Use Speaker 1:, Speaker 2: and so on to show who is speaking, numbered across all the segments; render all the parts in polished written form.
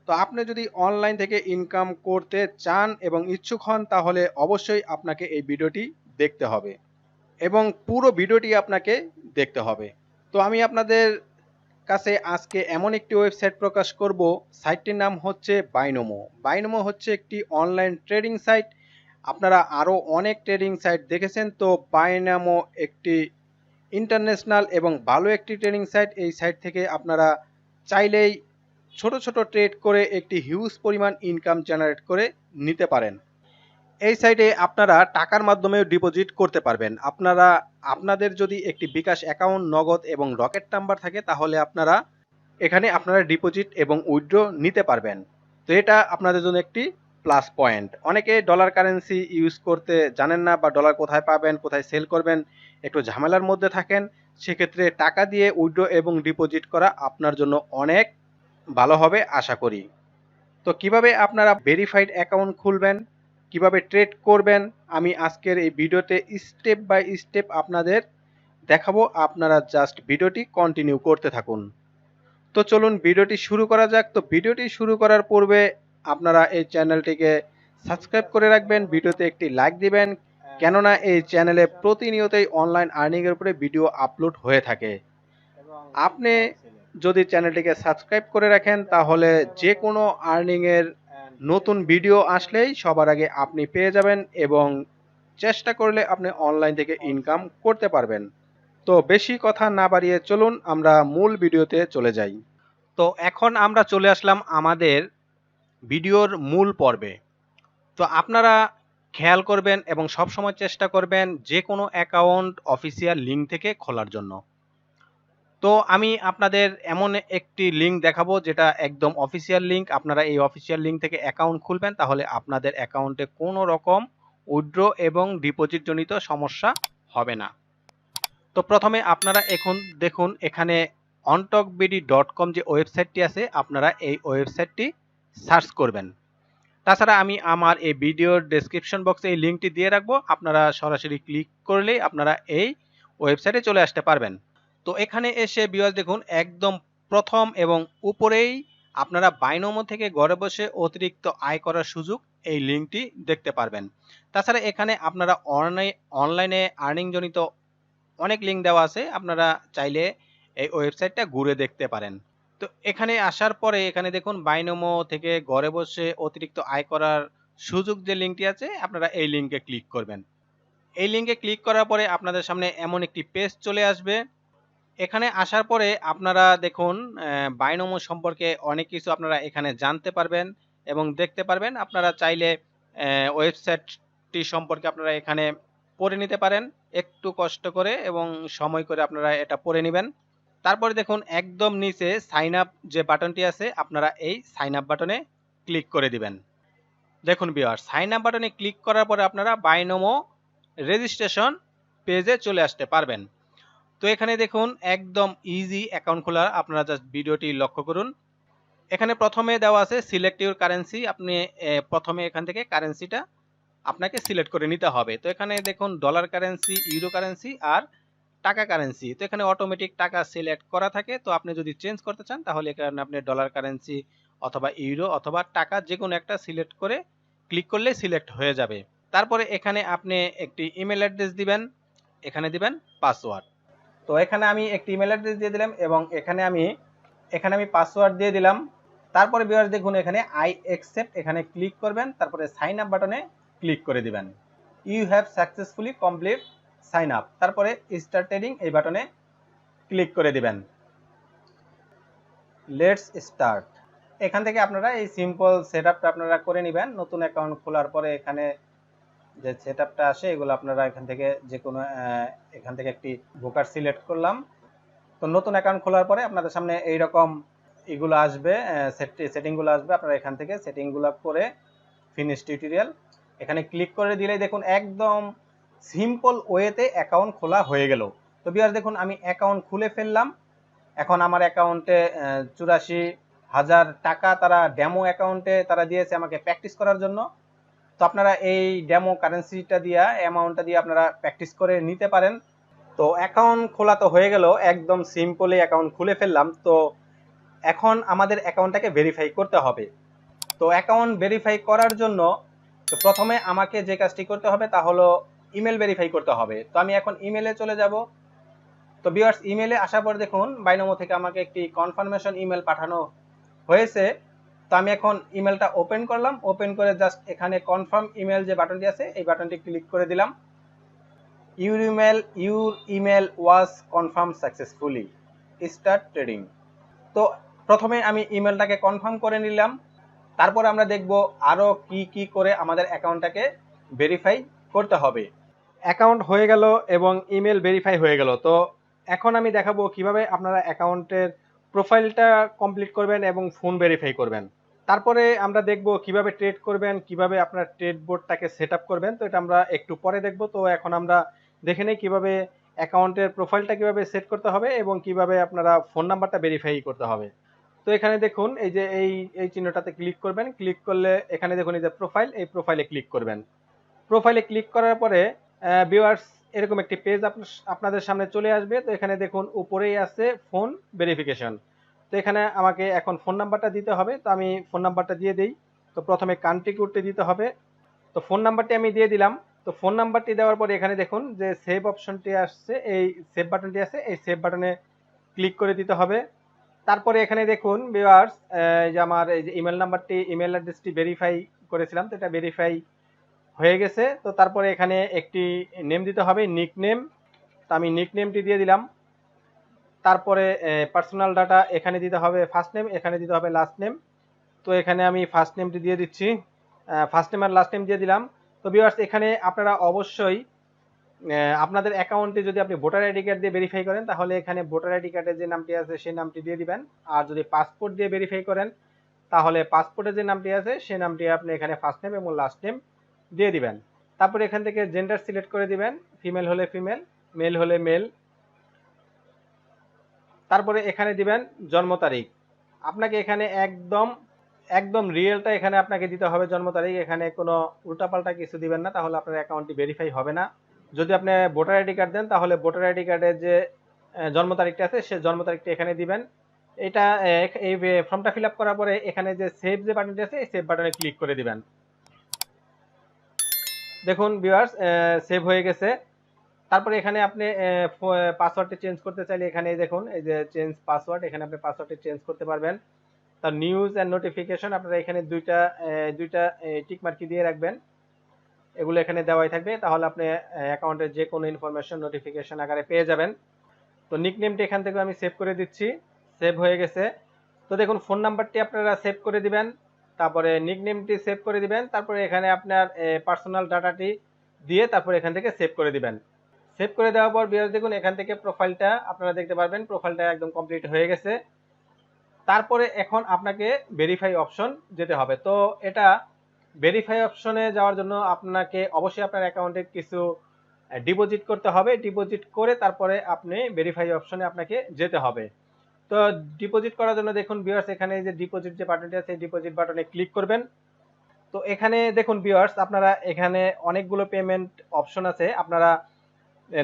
Speaker 1: তো আপনি যদি অনলাইন থেকে ইনকাম করতে চান এবং ইচ্ছুক হন তাহলে অবশ্যই আপনাকে এই ভিডিওটি দেখতে হবে এবং পুরো ভিডিওটি আপনাকে দেখতে হবে। তো আমি আপনাদের কাছে আজকে এমন একটি ওয়েবসাইট প্রকাশ করব, সাইটটির নাম হচ্ছে বাইনোমো। বাইনোমো হচ্ছে একটি অনলাইন ট্রেডিং সাইট। আপনারা আরও অনেক ট্রেডিং সাইট দেখেছেন, তো বাইনামো একটি ইন্টারন্যাশনাল এবং ভালো একটি ট্রেডিং সাইট। এই সাইট থেকে আপনারা চাইলেই ছোট ছোট ট্রেড করে একটি হিউজ পরিমাণ ইনকাম জেনারেট করে নিতে পারেন। এই সাইটে আপনারা টাকার মাধ্যমেও ডিপোজিট করতে পারবেন। আপনারা আপনাদের যদি একটি বিকাশ অ্যাকাউন্ট, নগদ এবং রকেট নাম্বার থাকে তাহলে আপনারা এখানে আপনারা ডিপোজিট এবং উইথড্র নিতে পারবেন। তো এটা আপনাদের জন্য একটি প্লাস পয়েন্ট। অনেকে ডলার কারেন্সি ইউজ করতে জানেন না বা ডলার কোথায় পাবেন, কোথায় সেল করবেন, একটু ঝামেলার মধ্যে থাকেন। সেক্ষেত্রে টাকা দিয়ে উইথড্র এবং ডিপোজিট করা আপনার জন্য অনেক ভালো হবে আশা করি। তো কিভাবে আপনারা ভেরিফাইড অ্যাকাউন্ট খুলবেন, কিভাবে ট্রেড করবেন, আমি আজকের এই ভিডিওতে স্টেপ বাই স্টেপ আপনাদের দেখাবো। আপনারা জাস্ট ভিডিওটি কন্টিনিউ করতে থাকুন। তো চলুন ভিডিওটি শুরু করা যাক। তো ভিডিওটি শুরু করার পূর্বে আপনারা এই চ্যানেলটিকে সাবস্ক্রাইব করে রাখবেন, ভিডিওতে একটি লাইক দিবেন, কেননা এই চ্যানেলে প্রতিনিয়তই অনলাইন আর্নিংয়ের উপরে ভিডিও আপলোড হয়ে থাকে। আপনি যদি চ্যানেলটিকে সাবস্ক্রাইব করে রাখেন তাহলে যে কোনো আর্নিংয়ের নতুন ভিডিও আসলেই সবার আগে আপনি পেয়ে যাবেন এবং চেষ্টা করলে আপনি অনলাইন থেকে ইনকাম করতে পারবেন। তো বেশি কথা না বাড়িয়ে চলুন আমরা মূল ভিডিওতে চলে যাই। তো এখন আমরা চলে আসলাম আমাদের ভিডিওর মূল পর্বে। তো আপনারা খেয়াল করবেন এবং সবসময় চেষ্টা করবেন যে কোনো অ্যাকাউন্ট অফিসিয়াল লিঙ্ক থেকে খোলার জন্য। তো আমি আপনাদের এমন একটি লিঙ্ক দেখাবো যেটা একদম অফিসিয়াল লিঙ্ক। আপনারা এই অফিসিয়াল লিঙ্ক থেকে অ্যাকাউন্ট খুলবেন, তাহলে আপনাদের অ্যাকাউন্টে কোনো রকম উইথড্র এবং ডিপোজিট জনিত সমস্যা হবে না। তো প্রথমে আপনারা এখন দেখুন এখানে ontalkbd.com যে ওয়েবসাইটটি আছে, আপনারা এই ওয়েবসাইটটি সার্চ করবেন। তাছাড়া আমি আমার এই ভিডিওর ডেসক্রিপশন বক্সে এই লিঙ্কটি দিয়ে রাখবো, আপনারা সরাসরি ক্লিক করলেই আপনারা এই ওয়েবসাইটে চলে আসতে পারবেন। তো এখানে এসে ভিউয়ার্স দেখুন একদম প্রথম এবং উপরেই আপনারা বাইনোমো থেকে ঘরে বসে অতিরিক্ত আয় করার সুযোগ, এই লিঙ্কটি দেখতে পারবেন। তাছাড়া এখানে আপনারা অনলাইনে আর্নিং জনিত অনেক লিঙ্ক দেওয়া আছে, আপনারা চাইলে এই ওয়েবসাইটটা ঘুরে দেখতে পারেন। তো এখানে আসার পরে এখানে দেখুন বাইনোমো থেকে ঘরে বসে অতিরিক্ত আয় করার সুযোগ যে লিঙ্কটি আছে, আপনারা এই লিঙ্কে ক্লিক করবেন। এই লিঙ্কে ক্লিক করার পরে আপনাদের সামনে এমন একটি পেজ চলে আসবে। এখানে আসার পরে আপনারা দেখুন বাইনোমো সম্পর্কে অনেক কিছু আপনারা এখানে জানতে পারবেন এবং দেখতে পারবেন। আপনারা চাইলে ওয়েবসাইটটি সম্পর্কে আপনারা এখানে পড়ে নিতে পারেন একটু কষ্ট করে এবং সময় করে আপনারা এটা পড়ে নেবেন। তারপরে দেখুন একদম নিচে সাইন আপ যে বাটনটি আছে, আপনারা এই সাইন আপ বাটনে ক্লিক করে দিবেন। দেখুন ভিউয়ার্স, সাইন আপ বাটনে ক্লিক করার পরে আপনারা বাইনোমো রেজিস্ট্রেশন পেজে চলে আসতে পারবেন। তো এখানে দেখুন একদম ইজি অ্যাকাউন্ট খোলা, আপনারা জাস্ট ভিডিওটি লক্ষ্য করুন। এখানে প্রথমে দেওয়া আছে সিলেক্ট ইউর কারেন্সি, আপনি প্রথমে এখান থেকে কারেন্সিটা আপনাকে সিলেক্ট করে নিতে হবে। তো এখানে দেখুন ডলার কারেন্সি, ইউরো কারেন্সি আর টাকা কারেন্সি। তো এখানে অটোমেটিক টাকা সিলেক্ট করা থাকে। তো আপনি যদি চেঞ্জ করতে চান তাহলে এখানে আপনি ডলার কারেন্সি অথবা ইউরো অথবা টাকা যে কোনো একটা সিলেক্ট করে ক্লিক করলে সিলেক্ট হয়ে যাবে। তারপরে এখানে আপনি একটি ইমেল অ্যাড্রেস দিবেন, এখানে দিবেন পাসওয়ার্ড। তো এখানে আমি একটি ইমেল অ্যাড্রেস দিয়ে দিলাম এবং এখানে আমি পাসওয়ার্ড দিয়ে দিলাম। তারপরে ভিউয়ার্স দেখুন এখানে আই অ্যাকসেপ্ট, এখানে ক্লিক করবেন, তারপরে সাইন আপ বাটনে ক্লিক করে দিবেন। You have successfully complete sign up, তারপরে স্টার্ট ট্রেডিং এই বাটনে ক্লিক করে দিবেন। Let's start. এখান থেকে আপনারা এই সিম্পল সেটআপটা আপনারা করে নেবেন। নতুন অ্যাকাউন্ট খোলার পরে এখানে যে সেটআপটা আসে এগুলো আপনারা এখান থেকে যে কোনো এখান থেকে একটি ব্রোকার সিলেক্ট করলাম। তো নতুন অ্যাকাউন্ট খোলার পরে আপনাদের সামনে এইরকম এগুলো আসবে, সেটিংগুলো আসবে। আপনারা এখান থেকে সেটিংগুলো করে ফিনিশ টিউটোরিয়াল এখানে ক্লিক করে দিলেই দেখুন একদম সিম্পল ওয়েতে অ্যাকাউন্ট খোলা হয়ে গেল। তো ভিউয়ার্স দেখুন আমি অ্যাকাউন্ট খুলে ফেললাম। এখন আমার অ্যাকাউন্টে 84,000 টাকা তারা ডেমো অ্যাকাউন্টে তারা দিয়েছে আমাকে প্র্যাকটিস করার জন্য। তো আপনারা এই ডেমো কারেন্সিটা দিয়ে অ্যামাউন্টটা দিয়ে আপনারা প্র্যাকটিস করে নিতে পারেন। তো অ্যাকাউন্ট খোলা তো হয়ে গেল, একদম সিম্পলি অ্যাকাউন্ট খুলে ফেললাম। তো এখন আমাদের অ্যাকাউন্টটাকে ভেরিফাই করতে হবে। তো অ্যাকাউন্ট ভেরিফাই করার জন্য তো প্রথমে আমাকে যে কাজটি করতে হবে তা হলো ইমেল ভেরিফাই করতে হবে। তো আমি এখন ইমেলে চলে যাব। তো ভিউয়ার্স, ইমেলে আসার পর দেখুন বাইনোমো থেকে আমাকে একটি কনফার্মেশন ইমেল পাঠানো হয়েছে। তো আমি এখন ইমেলটা ওপেন করলাম, ওপেন করে জাস্ট এখানে কনফার্ম ইমেল যে বাটনটি আছে এই বাটনটি ক্লিক করে দিলাম। Your email was confirm successfully, start trading. তো প্রথমে আমি ইমেলটাকে কনফার্ম করে নিলাম। তারপর আমরা দেখব আরো কি কি করে আমাদের অ্যাকাউন্টটাকে ভেরিফাই করতে হবে। অ্যাকাউন্ট হয়ে গেল এবং ইমেল ভেরিফাই হয়ে গেল। তো এখন আমি দেখাবো কিভাবে আপনারা অ্যাকাউন্টের প্রোফাইলটা কমপ্লিট করবেন এবং ফোন ভেরিফাই করবেন। তারপরে আমরা দেখব কিভাবে ট্রেড করবেন, কিভাবে আপনার ট্রেড বোর্ডটাকে সেট আপ করবেন। তো এটা আমরা একটু পরে দেখব। তো এখন আমরা দেখে নেই কিভাবে অ্যাকাউন্টের প্রোফাইলটা কিভাবে সেট করতে হবে এবং কিভাবে আপনারা ফোন নাম্বারটা ভেরিফাই করতে হবে। তো এখানে দেখুন এই যে এই চিহ্নটাতে ক্লিক করবেন, ক্লিক করলে এখানে দেখুন এই যে প্রোফাইল, এই প্রোফাইলে ক্লিক করবেন। প্রোফাইলে ক্লিক করার পরে ভিউয়ার্স এরকম একটি পেজ আপনাদের সামনে চলে আসবে। তো এখানে দেখুন উপরেই আছে ফোন ভেরিফিকেশন। তো এখানে আমাকে এখন ফোন নাম্বারটা দিতে হবে। তো আমি ফোন নাম্বারটা দিয়ে দিই। তো প্রথমে কান্ট্রি কোডটি দিতে হবে। তো ফোন নাম্বারটি আমি দিয়ে দিলাম। তো ফোন নাম্বারটি দেওয়ার পরে এখানে দেখুন যে সেভ অপশনটি আসছে, এই সেভ বাটনটি আছে, এই সেভ বাটনে ক্লিক করে দিতে হবে। তারপরে এখানে দেখুন ভিউয়ার্স যে আমার এই যে ইমেল নাম্বারটি, ইমেল অ্যাড্রেসটি ভেরিফাই করেছিলাম, তো এটা ভেরিফাই হয়ে গেছে। তো তারপরে এখানে একটি নেম দিতে হবে, নিক নেম। তো আমি নিক নেমটি দিয়ে দিলাম। তারপরে পার্সোনাল ডাটা এখানে দিতে হবে ফার্স্ট নেম, এখানে দিতে হবে লাস্ট নেম। তো এখানে আমি ফার্স্ট নেমটি দিয়ে দিচ্ছি, ফার্স্ট নেম আর লাস্ট নেম দিয়ে দিলাম। তো ভিউয়ার্স এখানে আপনারা অবশ্যই আপনাদের অ্যাকাউন্টে যদি আপনি ভোটার আইডি কার্ড দিয়ে ভেরিফাই করেন তাহলে এখানে ভোটার আইডি কার্ডের যে নামটি আছে সেই নামটি দিয়ে দিবেন। আর যদি পাসপোর্ট দিয়ে ভেরিফাই করেন তাহলে পাসপোর্টের যে নামটি আছে সেই নামটি আপনি এখানে ফার্স্ট নেম এবং লাস্ট নেম দিয়ে দিবেন। তারপরে এখান থেকে জেন্ডার সিলেক্ট করে দিবেন, ফিমেল হলে ফিমেল, মেল হলে মেল। তারপরে এখানে দিবেন জন্ম তারিখ। আপনাকে এখানে একদম একদম রিয়েলটা এখানে আপনাকে দিতে হবে জন্ম তারিখ। এখানে কোনো উল্টাপাল্টা কিছু দিবেন না, তাহলে আপনার অ্যাকাউন্টটি ভেরিফাই হবে না। যদি আপনি ভোটার আইডি কার্ড দেন তাহলে ভোটার আইডি কার্ডের যে জন্ম তারিখটা আছে সে জন্ম তারিখটা এখানে দিবেন। এটা এই ফর্মটা ফিল আপ করার পরে এখানে যে সেভ যে বাটনটি আছে এই সেভ বাটনে ক্লিক করে দিবেন। দেখুন ভিউয়ার্স সেভ হয়ে গেছে। তারপরে এখানে আপনি পাসওয়ার্ডটি চেঞ্জ করতে চাইলে এখানে দেখুন এই যে চেঞ্জ পাসওয়ার্ড, এখানে আপনি পাসওয়ার্ডটি চেঞ্জ করতে পারবেন। তার নিউজ অ্যান্ড নোটিফিকেশন আপনারা এখানে দুইটা টিক মার্কি দিয়ে রাখবেন, এগুলো এখানে দেওয়াই থাকবে, তাহলে আপনি অ্যাকাউন্টের যে কোনো ইনফরমেশন নোটিফিকেশন আকারে পেয়ে যাবেন। তো নিকনেমটি এখান থেকে আমি সেভ করে দিচ্ছি, সেভ হয়ে গেছে। তো দেখুন ফোন নাম্বারটি আপনারা সেভ করে দিবেন, তারপরে নিকনেমটি সেভ করে দিবেন, তারপরে এখানে আপনার পার্সোনাল ডাটাটি দিয়ে তারপরে এখান থেকে সেভ করে দিবেন। সেভ করে দেওয়ার পর ভিউয়ার্স দেখুন এখান থেকে প্রোফাইলটা আপনারা দেখতে পারবেন, প্রোফাইলটা একদম কমপ্লিট হয়ে গেছে। তারপরে এখন আপনাকে ভেরিফাই অপশন যেতে হবে। তো এটা ভেরিফাই অপশনে যাওয়ার জন্য আপনাকে অবশ্যই আপনার অ্যাকাউন্টে কিছু ডিপোজিট করতে হবে। ডিপোজিট করে তারপরে আপনি ভেরিফাই অপশনে আপনাকে যেতে হবে। তো ডিপোজিট করার জন্য দেখুন ভিউয়ার্স এখানে যে ডিপোজিট যে বাটনটি আছে এই ডিপোজিট বাটনে ক্লিক করবেন। তো এখানে দেখুন ভিউয়ার্স আপনারা এখানে অনেকগুলো পেমেন্ট অপশন আছে। আপনারা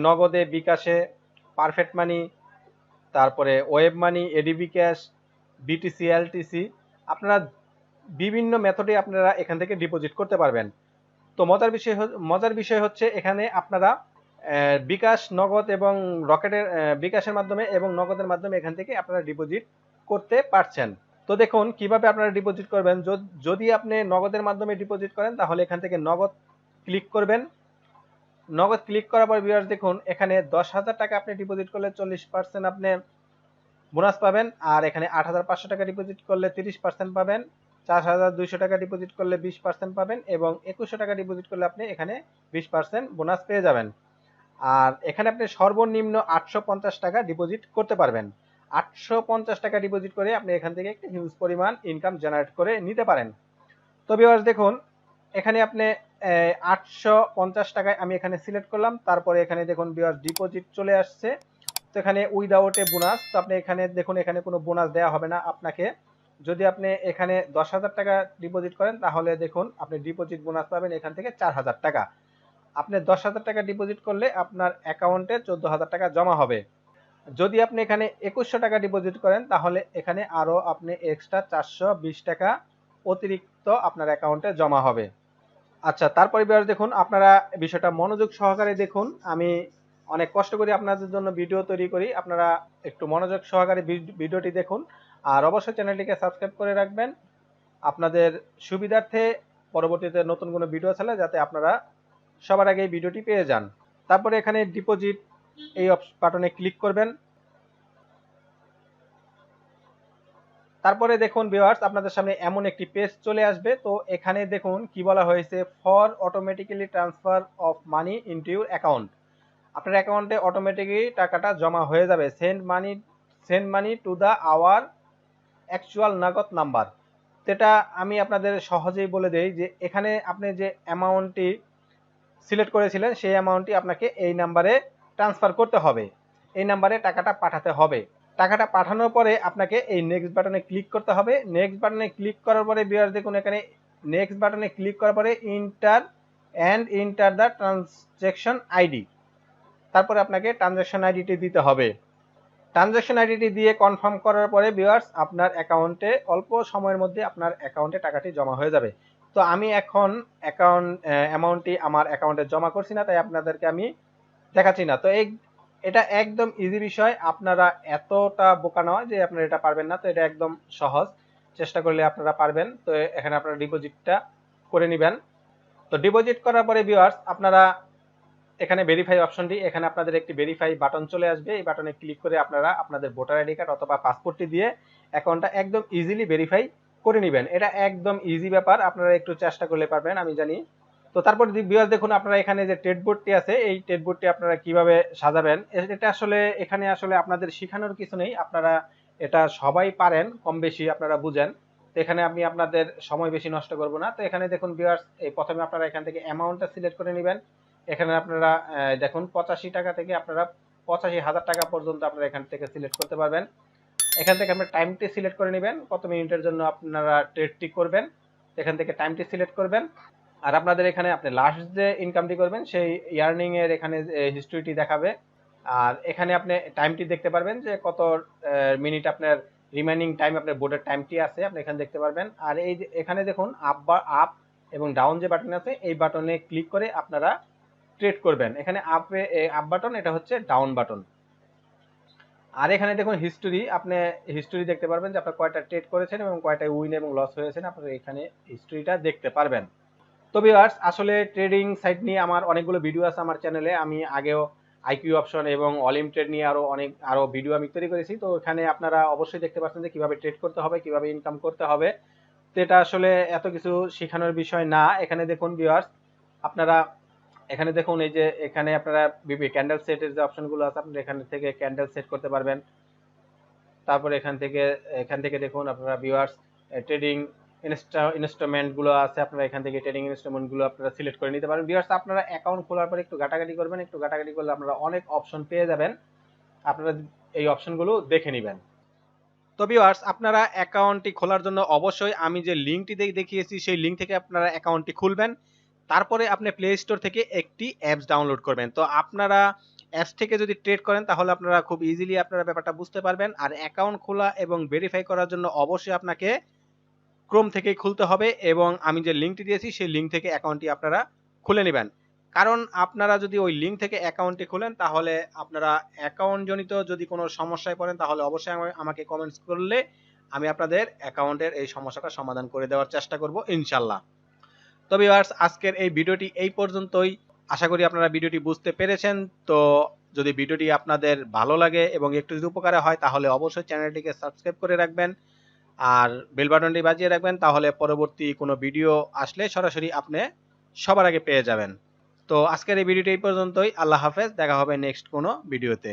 Speaker 1: নগদে, বিকাশে, পারফেক্ট মানি, তারপরে web money, ADB cash, BTC, LTC, আপনারা বিভিন্ন মেথডে আপনারা এখান থেকে ডিপোজিট করতে পারবেন। তো মজার বিষয় হচ্ছে এখানে আপনারা বিকাশ, নগদ এবং রকেটের বিকাশের মাধ্যমে এবং নগদের মাধ্যমে এখান থেকে আপনারা ডিপোজিট করতে পারছেন। তো দেখুন কিভাবে আপনারা ডিপোজিট করবেন। যদি আপনি নগদের মাধ্যমে ডিপোজিট করেন তাহলে এখান থেকে নগদ ক্লিক করবেন। নগদ ক্লিক করার পর ভিউয়ার্স দেখুন এখানে 10,000 টাকা আপনি ডিপোজিট করলে 40% আপনি বোনাস পাবেন। আর এখানে 8,500 টাকা ডিপোজিট করলে 30% পাবেন, 4,200 টাকা ডিপোজিট করলে 20% পাবেন এবং 2,100 টাকা ডিপোজিট করলে আপনি এখানে 20% বোনাস পেয়ে যাবেন। আর এখানে আপনি সর্বনিম্ন 850 টাকা ডিপোজিট করতে পারবেন। 850 টাকা ডিপোজিট করে আপনি এখান থেকে একটা হিউজ পরিমাণ ইনকাম জেনারেট করে নিতে পারেন। তো ভিউয়ার্স দেখুন এখানে আপনি 850 টাকায় আমি এখানে সিলেক্ট করলাম, তারপরে এখানে দেখুন ভিউয়ার্স ডিপোজিট চলে আসছে। তো এখানে উইদাউট এ বোনাস, তো আপনি এখানে দেখুন এখানে কোনো বোনাস দেওয়া হবে না আপনাকে। যদি আপনি এখানে 10,000 টাকা ডিপোজিট করেন তাহলে দেখুন আপনি ডিপোজিট বোনাস পাবেন এখান থেকে 4,000 টাকা। আপনি 10,000 টাকা ডিপোজিট করলে আপনার অ্যাকাউন্টে 14,000 টাকা জমা হবে। যদি আপনি এখানে 2100 টাকা ডিপোজিট করেন তাহলে এখানে আরো আপনি এক্সট্রা 420 টাকা অতিরিক্ত আপনার অ্যাকাউন্টে জমা হবে। আচ্ছা, তারপরে ভিউয়ার্স দেখুন, আপনারা বিষয়টা মনোযোগ সহকারে দেখুন। আমি অনেক কষ্ট করে আপনাদের জন্য ভিডিও তৈরি করি, আপনারা একটু মনোযোগ সহকারে ভিডিওটি দেখুন। আর অবশ্যই চ্যানেলটিকে সাবস্ক্রাইব করে রাখবেন আপনাদের সুবিধার্থে, পরবর্তীতে নতুন কোনো ভিডিও ছাড়লে যাতে আপনারা সবার আগে এই ভিডিওটি পেয়ে যান। তারপরে এখানে ডিপোজিট এই বাটনে ক্লিক করবেন। তারপরে দেখুন ভিউয়ার্স, আপনাদের সামনে এমন একটি পেজ চলে আসবে। তো এখানে দেখুন কি বলা হয়েছে, for automatically transfer of money into your account. আপনার অ্যাকাউন্টে অটোমেটিক্যালি টাকাটা জমা হয়ে যাবে। Send money to the our actual Nagad number. যেটা আমি আপনাদের সহজেই বলে দেই যে এখানে আপনি যে অ্যামাউন্টটি সিলেক্ট করেছিলেন সেই অ্যামাউন্টটি আপনাকে এই নাম্বারে ট্রান্সফার করতে হবে, এই নাম্বারে টাকাটা পাঠাতে হবে। টাকাটা পাঠানোর পরে আপনাকে এই নেক্সট বাটনে ক্লিক করতে হবে। নেক্সট বাটনে ক্লিক করার পরে ভিউয়ার্স দেখুন, এখানে নেক্সট বাটনে ক্লিক করার পরে ইন্টার দ্য ট্রানজ্যাকশন আইডি। তারপরে আপনাকে ট্রানজ্যাকশন আইডিটি দিতে হবে। ট্রানজ্যাকশন আইডিটি দিয়ে কনফার্ম করার পরে ভিউয়ার্স আপনার অ্যাকাউন্টে অল্প সময়ের মধ্যে আপনার অ্যাকাউন্টে টাকাটি জমা হয়ে যাবে। তো আমি এখন অ্যামাউন্টটি আমার অ্যাকাউন্টে জমা করছি না, তাই আপনাদেরকে আমি দেখাচ্ছি না। তো এটা একদম ইজি বিষয়, আপনারা এতটা বোকা নয় যে আপনারা এটা পারবেন না। তো এটা একদম সহজ, চেষ্টা করলে আপনারা পারবেন। তো এখানে আপনারা ডিপোজিটটা করে নেবেন। তো ডিপোজিট করার পরে ভিউয়ার্স আপনারা এখানে ভেরিফাই অপশনটি, এখানে আপনাদের একটি ভেরিফাই বাটন চলে আসবে। এই বাটনে ক্লিক করে আপনারা আপনাদের ভোটার আইডি কার্ড অথবা পাসপোর্টটি দিয়ে অ্যাকাউন্টটা একদম ইজিলি ভেরিফাই করে নেবেন। এটা একদম ইজি ব্যাপার, আপনারা একটু চেষ্টা করলে পারবেন, আমি জানি। তো তারপর ভিউয়ার্স দেখুন, আপনারা এখানে যে টেডবোর্ডটি আছে এই টেডবোর্ডটি আপনারা কিভাবে সাজাবেন, এটা আসলে এখানে আসলে আপনাদের শেখানোর কিছু নেই, আপনারা এটা সবাই পারেন কম বেশি, আপনারা বুঝেন। তো এখানে আমি আপনাদের সময় বেশি নষ্ট করব না। তো এখানে দেখুন ভিউয়ার্স, এই প্রথমে আপনারা এখান থেকে অ্যামাউন্টটা সিলেক্ট করে নেবেন। এখানে আপনারা দেখুন 85 টাকা থেকে আপনারা 85,000 টাকা পর্যন্ত আপনারা এখান থেকে সিলেক্ট করতে পারবেন। এখান থেকে আপনার টাইমটি সিলেক্ট করে নেবেন, কত মিনিটের জন্য আপনারা ট্রেডটি করবেন, এখান থেকে টাইমটি সিলেক্ট করবেন। আর আপনাদের এখানে আপনি লাস্ট যে ইনকামটি করবেন সেই ইয়ার্নিং এর এখানে হিস্ট্রিটি দেখাবে। আর এখানে আপনি টাইমটি দেখতে পারবেন যে কত মিনিট আপনার রিমেইনিং টাইম, আপনার বোর্ডের টাইমটি আছে আপনি এখানে দেখতে পারবেন। আর এই যে এখানে দেখুন আপ এবং ডাউন যে বাটন আছে এই বাটনে ক্লিক করে আপনারা ট্রেড করবেন। এখানে আপ বাটন, এটা হচ্ছে ডাউন বাটন। আর এখানে দেখুন হিস্টোরি, আপনি হিস্টোরি দেখতে পারবেন যে আপনার কয়টা ট্রেড করেছেন এবং কয়টা উইন এবং লস হয়েছেন, আপনারা এখানে হিস্টোরিটা দেখতে পারবেন। তো ভিউয়ার্স, আসলে ট্রেডিং সাইট নিয়ে আমার অনেকগুলো ভিডিও আছে আমার চ্যানেলে, আমি আগেও আইকিউ অপশন এবং অলিম ট্রেড নিয়ে আরো ভিডিও আমি তৈরি করেছি। তো এখানে আপনারা অবশ্যই দেখতে পাচ্ছেন যে কিভাবে ট্রেড করতে হবে, কিভাবে ইনকাম করতে হবে। তো এটা আসলে এত কিছু শেখানোর বিষয় না। এখানে দেখুন ভিউয়ার্স, আপনারা এখানে দেখুন এই যে এখানে আপনারা ক্যান্ডেল সেটের যে অপশনগুলো আছে আপনারা এখান থেকে ক্যান্ডেল সেট করতে পারবেন। তারপরে এখান থেকে দেখুন আপনারা ভিউয়ার্স ট্রেডিং ইনস্ট্রুমেন্ট গুলো আছে, আপনারা এখান থেকে ট্রেডিং ইনস্ট্রুমেন্ট গুলো আপনারা সিলেক্ট করে নিতে পারেন। ভিউয়ার্স, আপনারা অ্যাকাউন্ট খোলার পরে একটু ঘাটাঘাটি করবেন, একটু ঘাটাঘাটি করলে আপনারা অনেক অপশন পেয়ে যাবেন, আপনারা এই অপশনগুলো দেখে নেবেন। তো ভিউয়ার্স, আপনারা অ্যাকাউন্টটি খোলার জন্য অবশ্যই আমি যে লিঙ্কটি দেখিয়েছি সেই লিঙ্ক থেকে আপনারা অ্যাকাউন্টটি খুলবেন। তারপরে আপনি প্লে স্টোর থেকে একটি অ্যাপস ডাউনলোড করবেন। তো আপনারা অ্যাপস থেকে যদি ট্রেড করেন তাহলে আপনারা খুব ইজিলি আপনারা ব্যাপারটা বুঝতে পারবেন। আর অ্যাকাউন্ট খোলা এবং ভেরিফাই করার জন্য অবশ্যই আপনাকে ক্রোম থেকেই খুলতে হবে এবং আমি যে লিঙ্কটি দিয়েছি সেই লিঙ্ক থেকে অ্যাকাউন্টটি আপনারা খুলে নেবেন। কারণ আপনারা যদি ওই লিঙ্ক থেকে অ্যাকাউন্টটি খুলেন তাহলে আপনারা অ্যাকাউন্ট জনিত যদি কোনো সমস্যায় পড়েন তাহলে অবশ্যই আমাকে কমেন্টস করলে আমি আপনাদের অ্যাকাউন্টের এই সমস্যাটা সমাধান করে দেওয়ার চেষ্টা করব ইনশাল্লাহ। তো ভিউয়ার্স, আজকের এই ভিডিওটি এই পর্যন্তই। আশা করি আপনারা ভিডিওটি বুঝতে পেরেছেন। তো যদি ভিডিওটি আপনাদের ভালো লাগে এবং একটু যদি উপকারে হয় তাহলে অবশ্যই চ্যানেলটিকে সাবস্ক্রাইব করে রাখবেন আর বেল বাটনটি বাজিয়ে রাখবেন, তাহলে পরবর্তী কোনো ভিডিও আসলে সরাসরি আপনি সবার আগে পেয়ে যাবেন। তো আজকের এই ভিডিওটি এই পর্যন্তই। আল্লাহ হাফেজ, দেখা হবে নেক্সট কোনো ভিডিওতে।